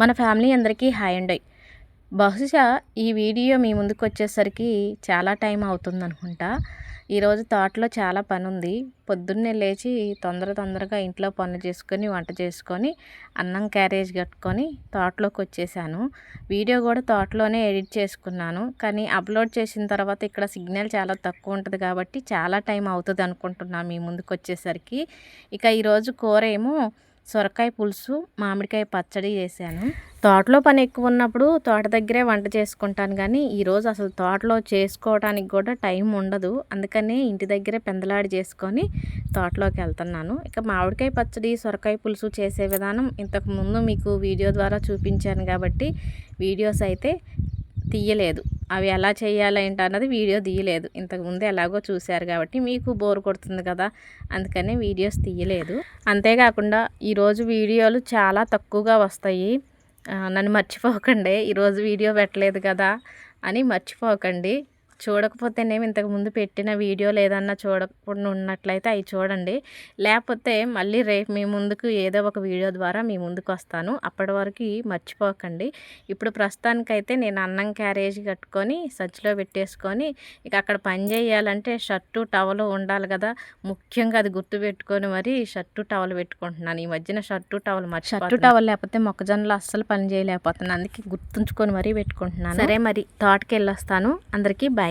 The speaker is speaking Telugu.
మన ఫ్యామిలీ అందరికీ హాయ్ అండి. బహుశా ఈ వీడియో మీ ముందుకొచ్చేసరికి చాలా టైం అవుతుందనుకుంటా. ఈరోజు తోటలో చాలా పనుంది. పొద్దున్నే లేచి తొందరగా ఇంట్లో పనులు చేసుకొని, వంట చేసుకొని, అన్నం క్యారేజ్ కట్టుకొని తోటలోకొచ్చేసాను. వీడియో కూడా తోటలోనే ఎడిట్ చేసుకున్నాను. కానీ అప్లోడ్ చేసిన తర్వాత ఇక్కడ సిగ్నల్ చాలా తక్కువ ఉంటది కాబట్టి చాలా టైం అవుతదనుకుంటున్నా మీ ముందుకొచ్చేసరికి. ఇక ఈరోజు కూర ఏమో సొరకాయ పులుసు, మామిడికాయ పచ్చడి చేశాను. తోటలో పని ఎక్కువ ఉన్నప్పుడు తోట దగ్గరే వంట చేసుకుంటాను కానీ ఈరోజు అసలు తోటలో చేసుకోవడానికి కూడా టైం ఉండదు. అందుకనే ఇంటి దగ్గరే పెందలాడి చేసుకొని తోటలోకి వెళ్తున్నాను. ఇక మామిడికాయ పచ్చడి, సొరకాయ పులుసు చేసే విధానం ఇంతకుముందు మీకు వీడియో ద్వారా చూపించాను కాబట్టి వీడియోస్ అయితే తీయలేదు. అవి ఎలా చేయాలి ఏంటన్నది వీడియో తీయలేదు. ఇంతకుముందు ఎలాగో చూశారు కాబట్టి మీకు బోర్ కొడుతుంది కదా, అందుకని వీడియోస్ తీయలేదు. అంతేకాకుండా ఈరోజు వీడియోలు చాలా తక్కువగా వస్తాయి. నన్ను మర్చిపోకండి, ఈరోజు వీడియో పెట్టలేదు కదా అని మర్చిపోకండి. చూడకపోతేనేమో ఇంతకుముందు పెట్టిన వీడియోలు ఏదన్నా చూడకుండా ఉన్నట్లయితే అవి చూడండి. లేకపోతే మళ్ళీ రేపు మీ ముందుకు ఏదో ఒక వీడియో ద్వారా మీ ముందుకు వస్తాను. అప్పటి వరకు మర్చిపోకండి. ఇప్పుడు ప్రస్తుతానికైతే నేను అన్నం క్యారేజ్ కట్టుకొని సంచిలో పెట్టేసుకొని ఇక అక్కడ పని చేయాలంటే షర్టు టవలు ఉండాలి కదా. ముఖ్యంగా అది గుర్తుపెట్టుకొని మరి షర్టు టవల్ పెట్టుకుంటున్నాను. ఈ మధ్యన షర్టు టవల్ లేకపోతే మొక్కజొన్నలు అస్సలు పని చేయలేకపోతున్నాను. అందుకే గుర్తుంచుకొని మరీ పెట్టుకుంటున్నాను. సరే మరి తోటకి వెళ్ళొస్తాను. అందరికీ బాయ్.